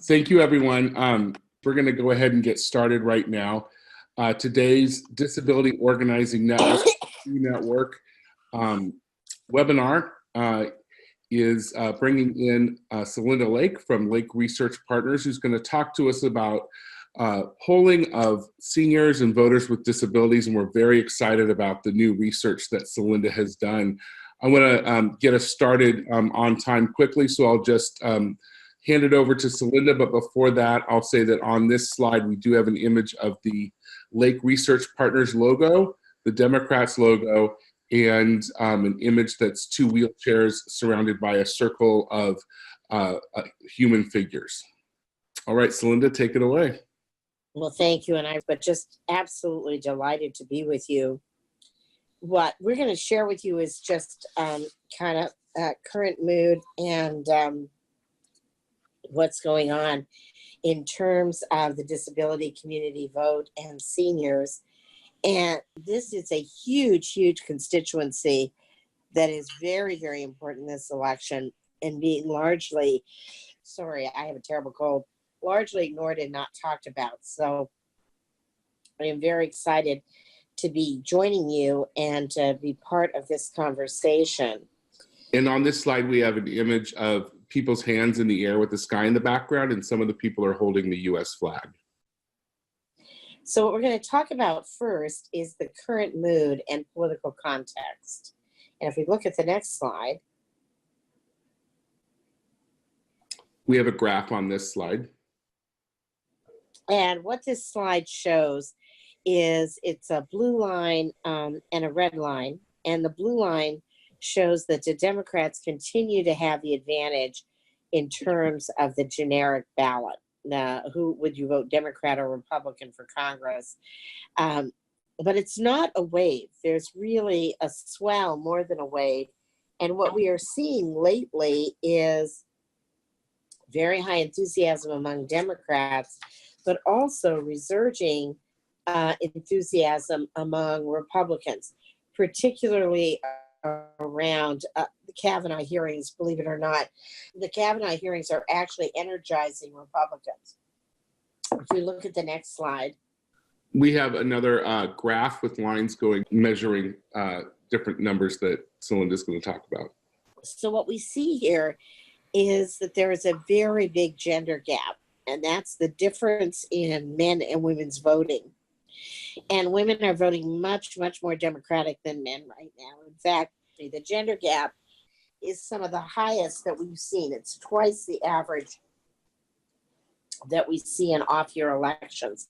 Thank you, everyone. We're going to go ahead and get started right now. Today's Disability Organizing Network webinar is bringing in Celinda Lake from Lake Research Partners, who's going to talk to us about polling of seniors and voters with disabilities, and we're very excited about the new research that Celinda has done. I want to get us started on time quickly, so I'll just hand it over to Celinda, but before that, I'll say that on this slide, we do have an image of the Lake Research Partners logo, the Democrats logo, and an image that's two wheelchairs surrounded by a circle of human figures. All right, Celinda, take it away. Well, thank you, and I'm just absolutely delighted to be with you. What we're going to share with you is just kind of current mood and what's going on in terms of the disability community vote and seniors. And this is a huge, huge constituency that is very, very important in this election and being largely, sorry, I have a terrible cold, largely ignored and not talked about. So I am very excited to be joining you and to be part of this conversation. And on this slide, we have an image of people's hands in the air with the sky in the background, and some of the people are holding the US flag. So what we're going to talk about first is the current mood and political context. And if we look at the next slide. We have a graph on this slide. And what this slide shows is it's a blue line and a red line. And the blue line shows that the Democrats continue to have the advantage in terms of the generic ballot. Who would you vote, Democrat or Republican for Congress? But it's not a wave. There's really a swell more than a wave. And what we are seeing lately is very high enthusiasm among Democrats, but also resurging enthusiasm among Republicans, particularly around the Kavanaugh hearings. Believe it or not, the Kavanaugh hearings are actually energizing Republicans. If we look at the next slide. We have another graph with lines going, measuring different numbers that Celinda's going to talk about. So what we see here is that there is a very big gender gap, and that's the difference in men and women's voting. And women are voting much, much more Democratic than men right now. In fact, the gender gap is some of the highest that we've seen. It's twice the average that we see in off-year elections.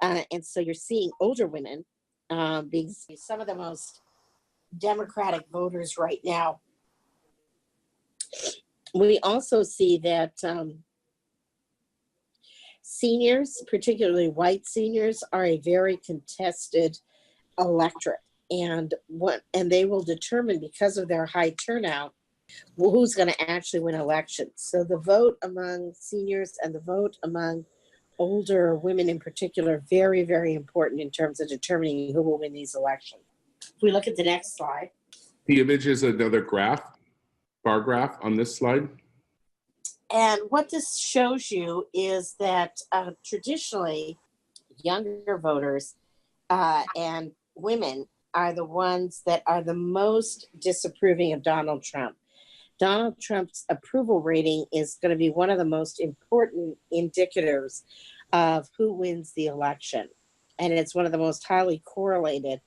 And so you're seeing older women being some of the most Democratic voters right now. We also see that seniors, particularly white seniors, are a very contested electorate, and they will determine, because of their high turnout, who's going to actually win elections. So the vote among seniors and the vote among older women in particular, very, very important in terms of determining who will win these elections. If we look at the next slide. The image is another graph, bar graph on this slide. And what this shows you is that traditionally, younger voters and women are the ones that are the most disapproving of Donald Trump. Donald Trump's approval rating is going to be one of the most important indicators of who wins the election. And it's one of the most highly correlated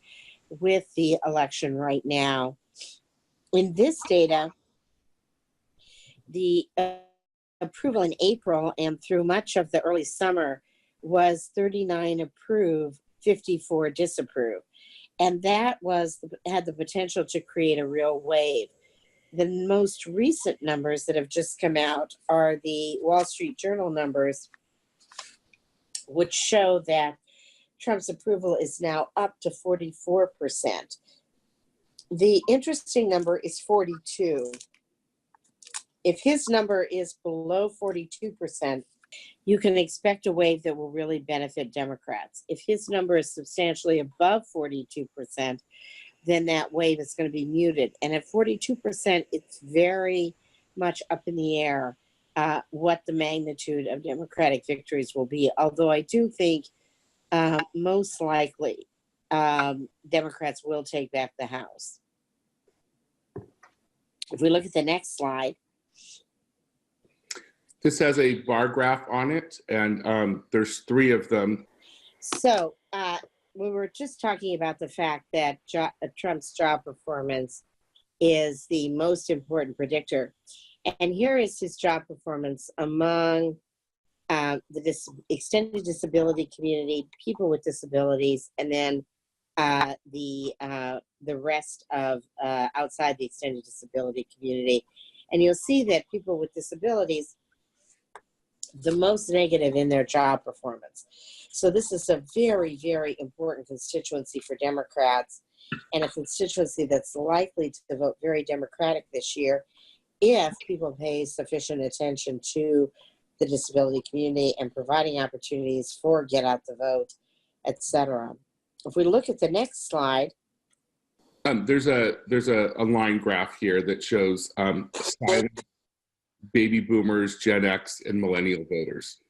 with the election right now. In this data, the approval in April and through much of the early summer was 39 approve, 54 disapprove. And that had the potential to create a real wave. The most recent numbers that have just come out are the Wall Street Journal numbers, which show that Trump's approval is now up to 44%. The interesting number is 42. If his number is below 42%, you can expect a wave that will really benefit Democrats. If his number is substantially above 42%, then that wave is going to be muted. And at 42%, it's very much up in the air. what the magnitude of Democratic victories will be. Although I do think most likely Democrats will take back the House. If we look at the next slide. This has a bar graph on it, and there's 3 of them. So we were just talking about the fact that Trump's job performance is the most important predictor. And here is his job performance among the extended disability community, people with disabilities, and then the rest of outside the extended disability community. And you'll see that people with disabilities, the most negative in their job performance. So this is a very, very important constituency for Democrats, and a constituency that's likely to vote very Democratic this year if people pay sufficient attention to the disability community and providing opportunities for get out the vote, etc. If we look at the next slide. There's a line graph here that shows silent baby boomers, Gen X, and millennial voters.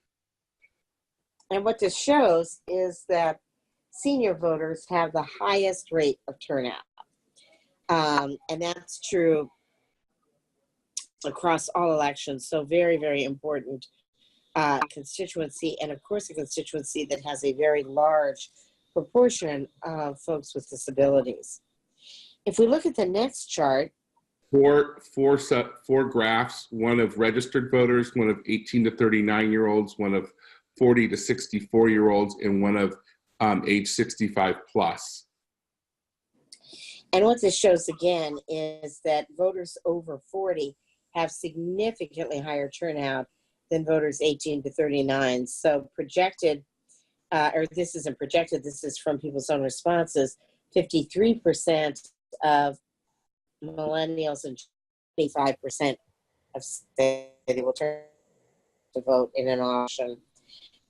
And what this shows is that senior voters have the highest rate of turnout. And that's true across all elections. So very, very important constituency, and of course a constituency that has a very large proportion of folks with disabilities. If we look at the next chart. Four graphs, one of registered voters, one of 18 to 39-year-olds, one of 40 to 64-year-olds, and one of age 65 plus. And what this shows again is that voters over 40 have significantly higher turnout than voters 18 to 39. So projected, or this isn't projected, this is from people's own responses, 53% of millennials and 25% of say they will turn to vote in an election.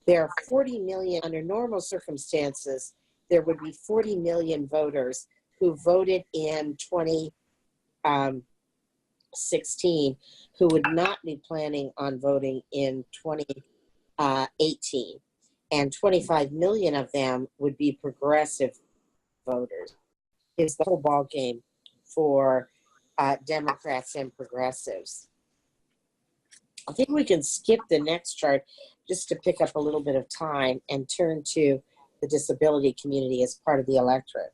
There are 40 million, under normal circumstances, there would be 40 million voters who voted in 2016 who would not be planning on voting in 2018. And 25 million of them would be progressive voters. It's the whole ball game for Democrats and progressives. I think we can skip the next chart just to pick up a little bit of time and turn to the disability community as part of the electorate.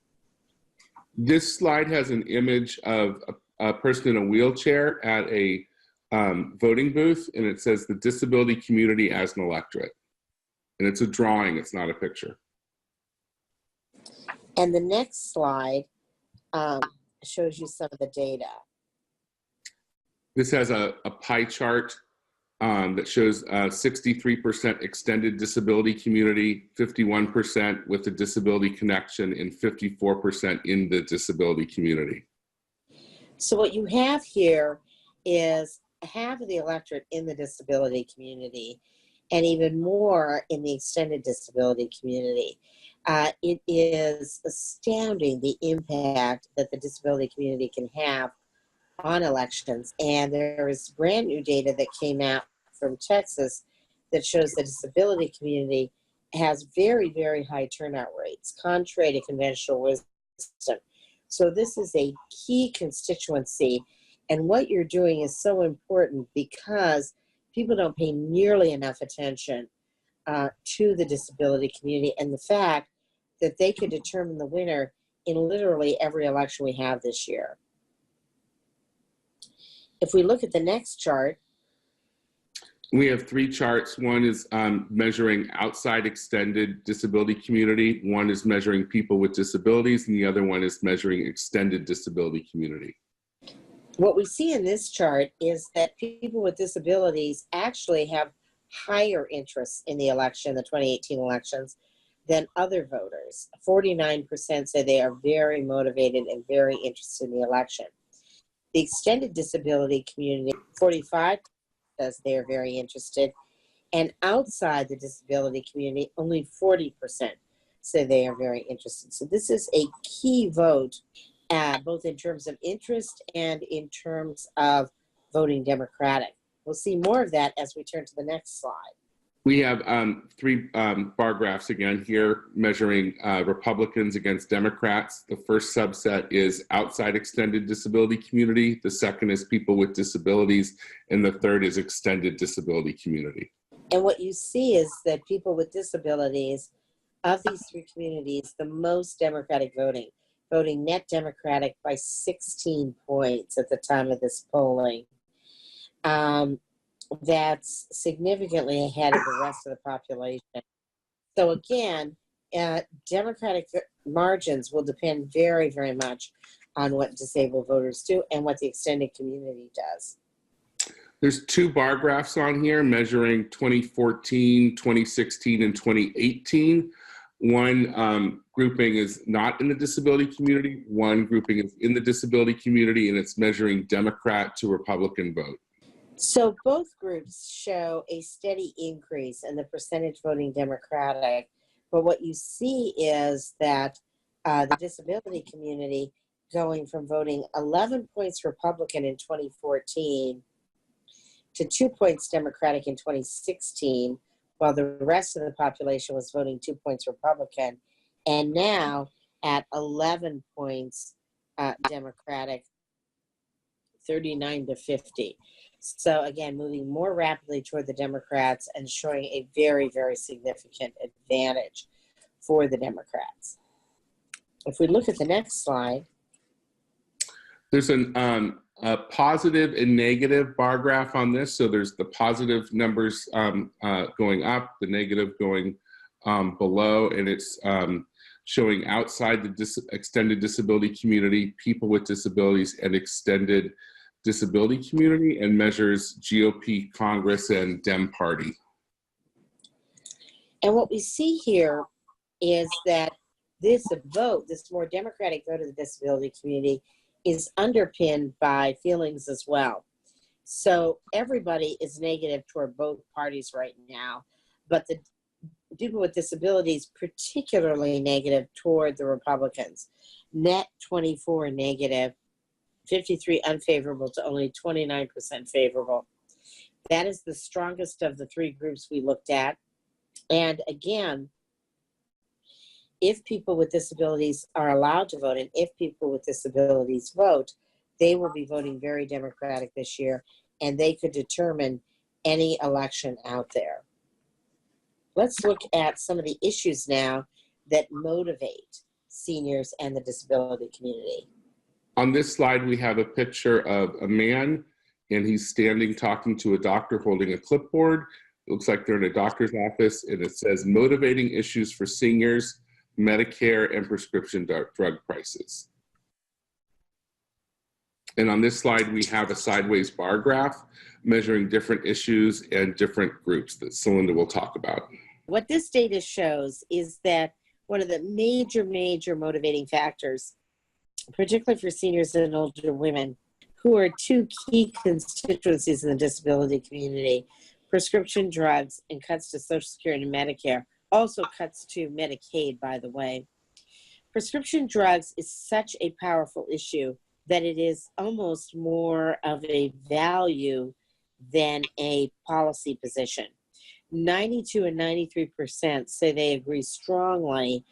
This slide has an image of a person in a wheelchair at a voting booth, and it says the disability community as an electorate. And it's a drawing, it's not a picture. And the next slide shows you some of the data. This has a pie chart that shows 63% extended disability community, 51% with a disability connection, and 54% in the disability community. So what you have here is half of the electorate in the disability community, and even more in the extended disability community. It is astounding the impact that the disability community can have on elections. And there is brand new data that came out from Texas that shows the disability community has very, very high turnout rates, contrary to conventional wisdom. So this is a key constituency. And what you're doing is so important because people don't pay nearly enough attention to the disability community and the fact that they could determine the winner in literally every election we have this year. If we look at the next chart. We have 3 charts. One is measuring outside extended disability community. One is measuring people with disabilities, and the other one is measuring extended disability community. What we see in this chart is that people with disabilities actually have higher interests in the election, the 2018 elections, than other voters. 49% say they are very motivated and very interested in the election. The extended disability community, 45% says they are very interested. And outside the disability community, only 40% say they are very interested. So this is a key vote, both in terms of interest and in terms of voting Democratic. We'll see more of that as we turn to the next slide. We have three bar graphs again here measuring Republicans against Democrats. The first subset is outside extended disability community. The second is people with disabilities. And the third is extended disability community. And what you see is that people with disabilities, of these three communities, the most Democratic voting net Democratic by 16 points at the time of this polling. That's significantly ahead of the rest of the population. So again, Democratic margins will depend very, very much on what disabled voters do and what the extended community does. There's two bar graphs on here measuring 2014, 2016, and 2018. One grouping is not in the disability community. One grouping is in the disability community, and it's measuring Democrat to Republican vote. So both groups show a steady increase in the percentage voting Democratic, but what you see is that the disability community going from voting 11 points Republican in 2014 to 2 points Democratic in 2016, while the rest of the population was voting 2 points Republican, and now at 11 points Democratic, 39 to 50. So again, moving more rapidly toward the Democrats and showing a very, very significant advantage for the Democrats. If we look at the next slide. There's a positive and negative bar graph on this. So there's the positive numbers going up, the negative going below, and it's showing outside the extended disability community, people with disabilities, and extended disability community, and measures GOP, Congress, and Dem Party. And what we see here is that this vote, this more Democratic vote of the disability community, is underpinned by feelings as well. So everybody is negative toward both parties right now, but the people with disabilities particularly negative toward the Republicans. Net 24 negative, 53 unfavorable to only 29% favorable. That is the strongest of the three groups we looked at. And again, if people with disabilities are allowed to vote, and if people with disabilities vote, they will be voting very Democratic this year, and they could determine any election out there. Let's look at some of the issues now that motivate seniors and the disability community. On this slide, we have a picture of a man, and he's standing talking to a doctor holding a clipboard. It looks like they're in a doctor's office, and it says motivating issues for seniors, Medicare, and prescription drug prices. And on this slide, we have a sideways bar graph measuring different issues and different groups that Celinda will talk about. What this data shows is that one of the major motivating factors, particularly for seniors and older women, who are two key constituencies in the disability community, prescription drugs and cuts to Social Security and Medicare, also cuts to Medicaid, by the way. Prescription drugs is such a powerful issue that it is almost more of a value than a policy position. 92 and 93% say they agree strongly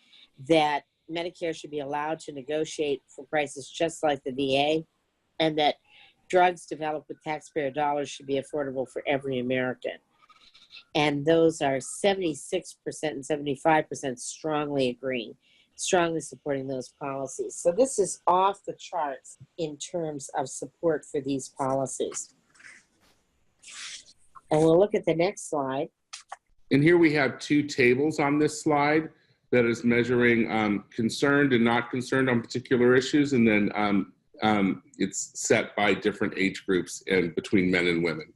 that Medicare should be allowed to negotiate for prices just like the VA, and that drugs developed with taxpayer dollars should be affordable for every American. And those are 76% and 75% strongly agreeing, strongly supporting those policies. So this is off the charts in terms of support for these policies. And we'll look at the next slide. And here we have two tables on this slide that is measuring concerned and not concerned on particular issues, and then it's set by different age groups and between men and women.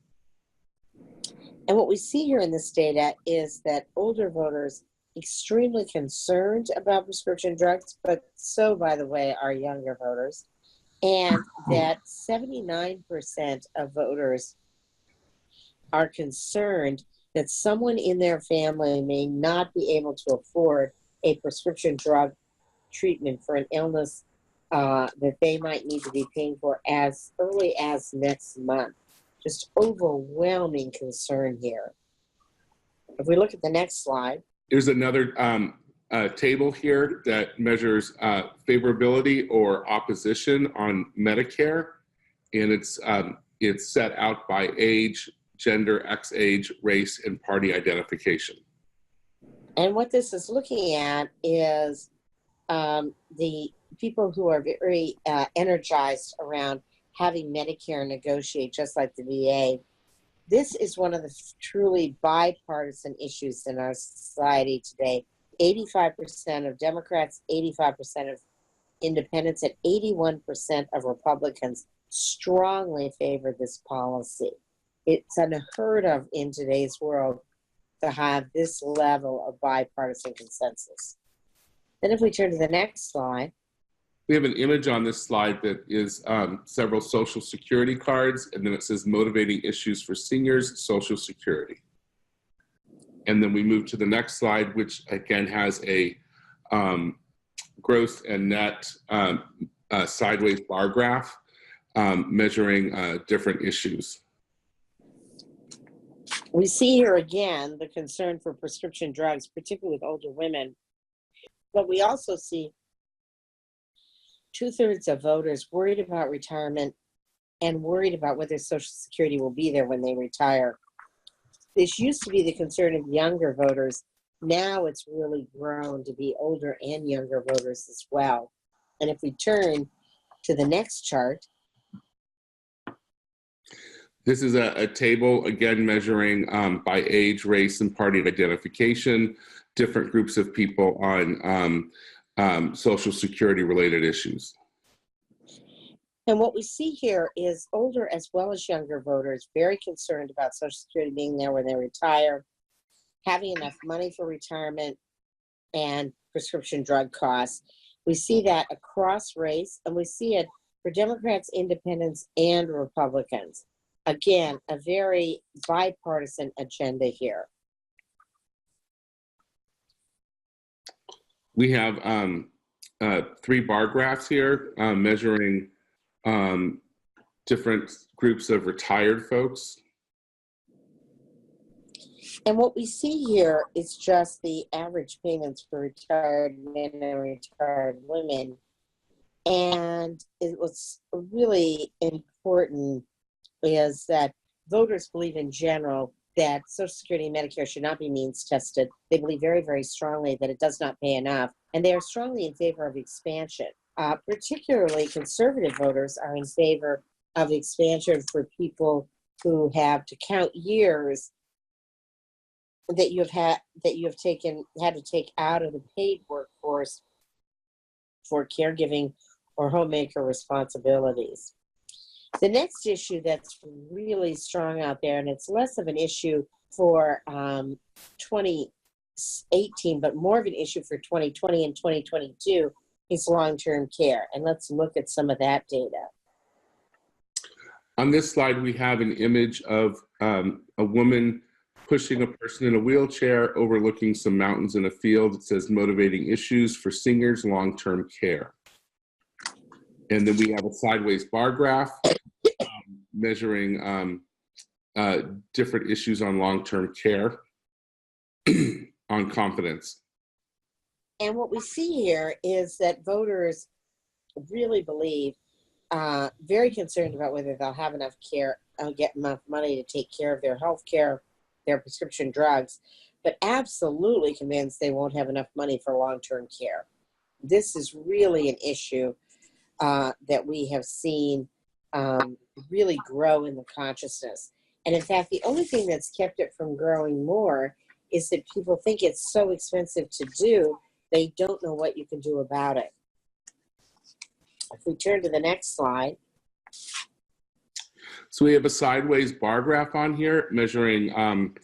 And what we see here in this data is that older voters extremely concerned about prescription drugs, but so, by the way, are younger voters, and that 79% of voters are concerned that someone in their family may not be able to afford a prescription drug treatment for an illness that they might need to be paying for as early as next month. just overwhelming concern here. If we look at the next slide. Here's another table here that measures favorability or opposition on Medicare, and it's set out by age, gender, X-age, race, and party identification. And what this is looking at is the people who are very energized around having Medicare negotiate, just like the VA. This is one of the truly bipartisan issues in our society today. 85% of Democrats, 85% of independents, and 81% of Republicans strongly favor this policy. It's unheard of in today's world to have this level of bipartisan consensus. Then if we turn to the next slide. We have an image on this slide that is several Social Security cards, and then it says motivating issues for seniors, Social Security. And then we move to the next slide, which again has a gross and net sideways bar graph measuring different issues. We see here again the concern for prescription drugs, particularly with older women. But we also see 2/3 of voters worried about retirement and worried about whether Social Security will be there when they retire. This used to be the concern of younger voters. Now it's really grown to be older and younger voters as well. And if we turn to the next chart. This is a table, again, measuring by age, race, and party identification, different groups of people on Social Security related issues. And what we see here is older as well as younger voters very concerned about Social Security being there when they retire, having enough money for retirement, and prescription drug costs. We see that across race, and we see it for Democrats, Independents, and Republicans. Again, a very bipartisan agenda here. We have 3 bar graphs here measuring different groups of retired folks. And what we see here is just the average payments for retired men and retired women. And it was really important is that voters believe in general that Social Security and Medicare should not be means tested. They believe very, very strongly that it does not pay enough. And they are strongly in favor of expansion. Particularly conservative voters are in favor of expansion for people who have to count years that you have had to take out of the paid workforce for caregiving or homemaker responsibilities. The next issue that's really strong out there, and it's less of an issue for 2018, but more of an issue for 2020 and 2022, is long-term care. And let's look at some of that data. On this slide, we have an image of a woman pushing a person in a wheelchair overlooking some mountains in a field. It says motivating issues for seniors, long-term care. And then we have a sideways bar graph measuring different issues on long-term care on confidence. And what we see here is that voters really believe, very concerned about whether they'll have enough care, get enough money to take care of their health care, their prescription drugs, but absolutely convinced they won't have enough money for long-term care. This is really an issue that we have seen really grow in the consciousness. And in fact, the only thing that's kept it from growing more is that people think it's so expensive to do, they don't know what you can do about it. If we turn to the next slide. So we have a sideways bar graph on here measuring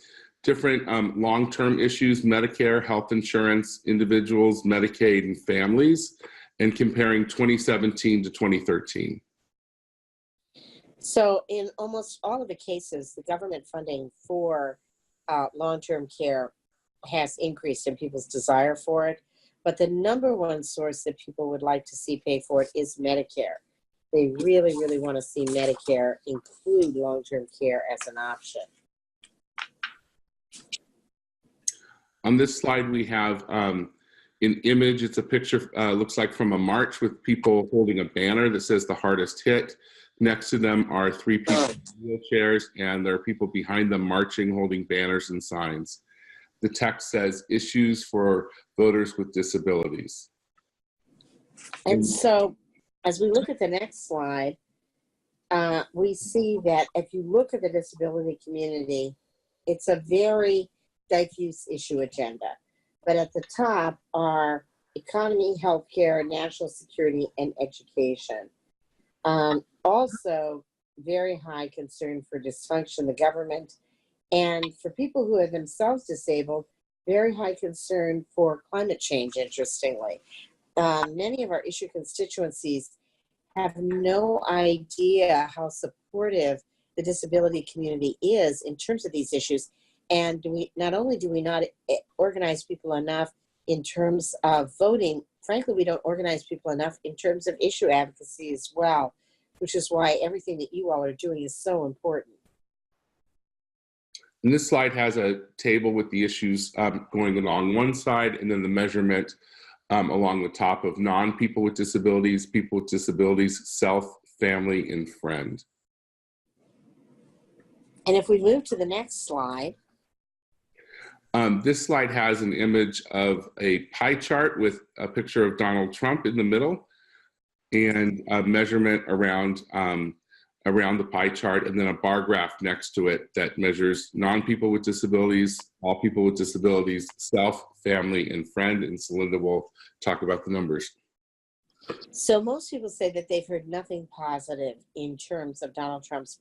different long-term issues, Medicare, health insurance, individuals, Medicaid, and families, and comparing 2017 to 2013. So in almost all of the cases, the government funding for long-term care has increased in people's desire for it. But the number one source that people would like to see pay for it is Medicare. They really, really want to see Medicare include long-term care as an option. On this slide, we have an image. It's a picture, looks like from a march with people holding a banner that says the hardest hit. Next to them are 3 people in wheelchairs, and there are people behind them marching, holding banners and signs. The text says, issues for voters with disabilities. And so, as we look at the next slide, we see that if you look at the disability community, it's a very diffuse issue agenda. But at the top are economy, healthcare, national security, and education. Also, very high concern for dysfunction of the government, and for people who are themselves disabled, very high concern for climate change, interestingly. Many of our issue constituencies have no idea how supportive the disability community is in terms of these issues. And not only do we not organize people enough in terms of voting, frankly, we don't organize people enough in terms of issue advocacy as well, which is why everything that you all are doing is so important. And this slide has a table with the issues going along one side, and then the measurement along the top of non-people with disabilities, people with disabilities, self, family, and friend. And if we move to the next slide. This slide has an image of a pie chart with a picture of Donald Trump in the middle, and a measurement around the pie chart, and then a bar graph next to it that measures non-people with disabilities, all people with disabilities, self, family, and friend. And Celinda will talk about the numbers. So most people say that they've heard nothing positive in terms of Donald Trump's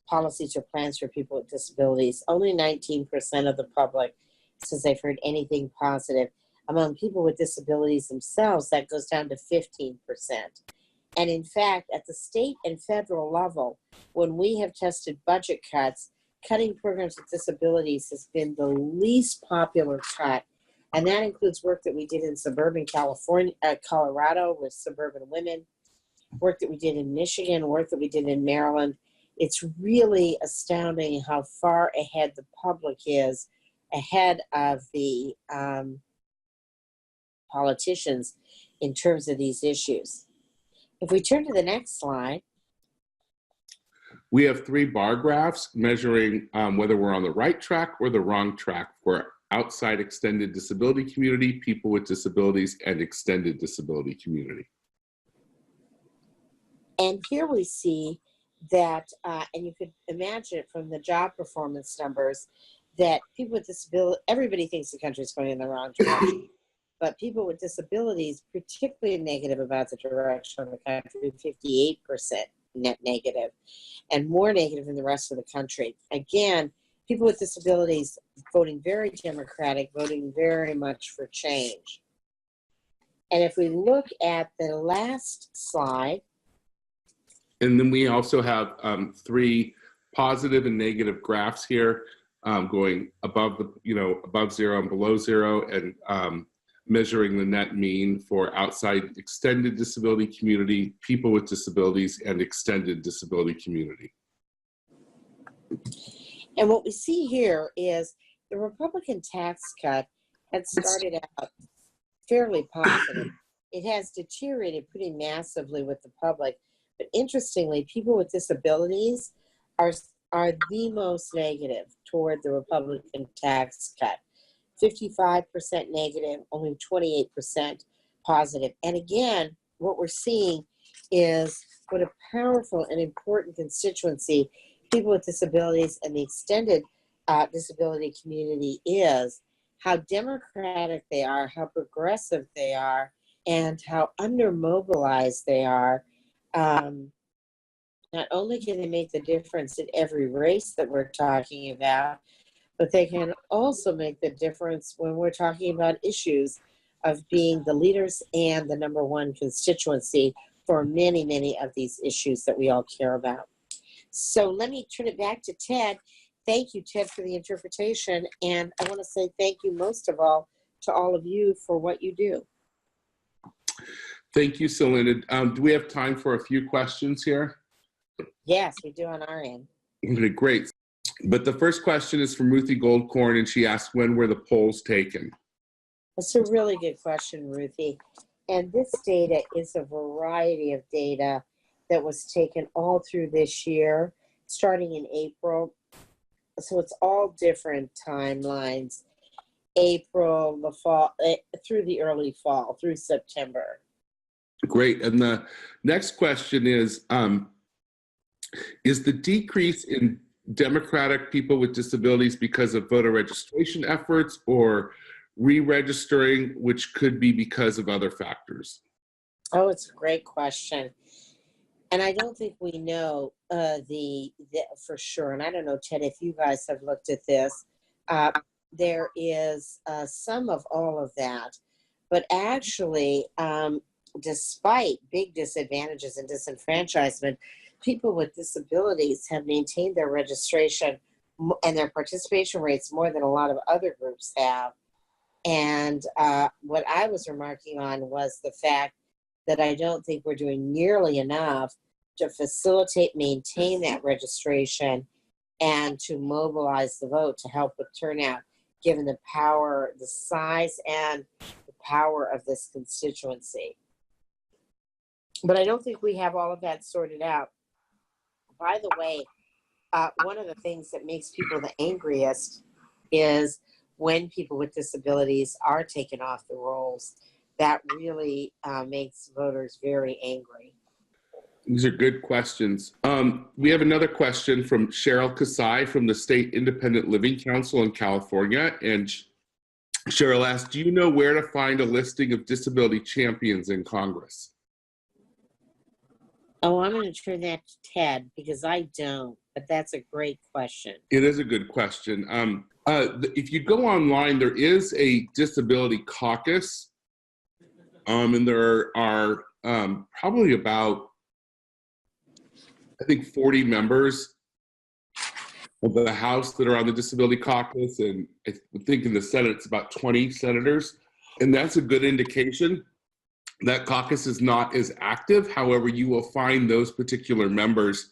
policies or plans for people with disabilities. Only 19% of the public says they've heard anything positive. Among people with disabilities themselves, that goes down to 15%. And in fact, at the state and federal level, when we have tested budget cuts, cutting programs with disabilities has been the least popular cut. And that includes work that we did in suburban Colorado with suburban women, work that we did in Michigan, work that we did in Maryland. It's really astounding how far ahead the public is, ahead of the politicians in terms of these issues. If we turn to the next slide. We have 3 bar graphs measuring whether we're on the right track or the wrong track for outside extended disability community, people with disabilities, and extended disability community. And here we see that, and you could imagine it from the job performance numbers, that people with disability, everybody thinks the country is going in the wrong direction. But people with disabilities, particularly negative about the direction of the country, 58% net negative, and more negative in the rest of the country. Again, people with disabilities voting very Democratic, voting very much for change. And if we look at the last slide. And then we also have 3 positive and negative graphs here going above above 0 and below 0, and measuring the net mean for outside extended disability community, people with disabilities, and extended disability community. And what we see here is the Republican tax cut had started out fairly positive. It has deteriorated pretty massively with the public, but interestingly, people with disabilities are the most negative toward the Republican tax cut. 55% negative, only 28% positive. And again, what we're seeing is what a powerful and important constituency people with disabilities and the extended disability community is, how democratic they are, how progressive they are, and how under-mobilized they are. Not only can they make the difference in every race that we're talking about, but they can also make the difference when we're talking about issues of being the leaders and the #1 constituency for many, many of these issues that we all care about. So let me turn it back to Ted. Thank you, Ted, for the interpretation. And I want to say thank you most of all to all of you for what you do. Thank you, Celinda. Do we have time for a few questions here? Yes, we do on our end. Okay, great. But the first question is from Ruthie Goldcorn, and she asked, when were the polls taken? That's a really good question, Ruthie. And this data is a variety of data that was taken all through this year, starting in April. So it's all different timelines. April, the fall, through the early fall, through September. Great. And the next question is the decrease in Democratic people with disabilities because of voter registration efforts or re-registering, which could be because of other factors? Oh, it's a great question. And I don't think we know the for sure. And I don't know, Ted, if you guys have looked at this. There is some of all of that. But actually, despite big disadvantages and disenfranchisement, people with disabilities have maintained their registration and their participation rates more than a lot of other groups have. And what I was remarking on was the fact that I don't think we're doing nearly enough to facilitate, maintain that registration, and to mobilize the vote to help with turnout, given the power, the size, and the power of this constituency. But I don't think we have all of that sorted out. By the way, one of the things that makes people the angriest is when people with disabilities are taken off the rolls. That really makes voters very angry. These are good questions. We have another question from Cheryl Kasai from the State Independent Living Council in California. And Cheryl asked, do you know where to find a listing of disability champions in Congress? Oh, I'm going to turn that to Ted because I don't, but that's a great question. It is a good question. If you go online, there is a disability caucus, and there are probably about, I think, 40 members of the House that are on the Disability Caucus, and I think in the Senate it's about 20 senators, and that's a good indication. That caucus is not as active. However, you will find those particular members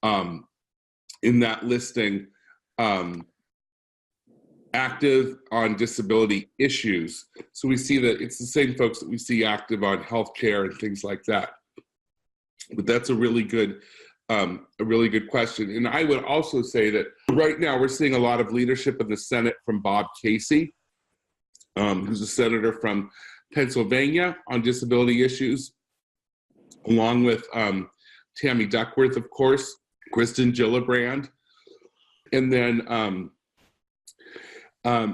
in that listing active on disability issues. So we see that it's the same folks that we see active on healthcare and things like that. But that's a really good question. And I would also say that right now we're seeing a lot of leadership in the Senate from Bob Casey, who's a senator from Pennsylvania on disability issues, along with Tammy Duckworth, of course, Kristen Gillibrand. And then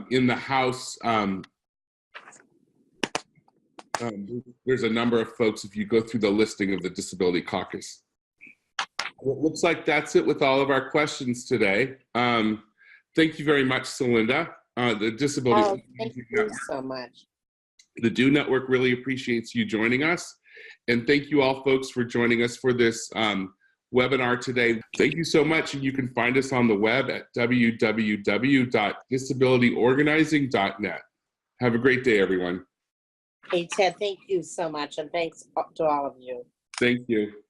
in the House, there's a number of folks if you go through the listing of the Disability Caucus. Well, it looks like that's it with all of our questions today. Thank you very much, Celinda. The Disability thank you so much. The DO Network really appreciates you joining us. And thank you all folks for joining us for this webinar today. Thank you so much. And you can find us on the web at www.disabilityorganizing.net. Have a great day, everyone. Hey, Ted, thank you so much. And thanks to all of you. Thank you.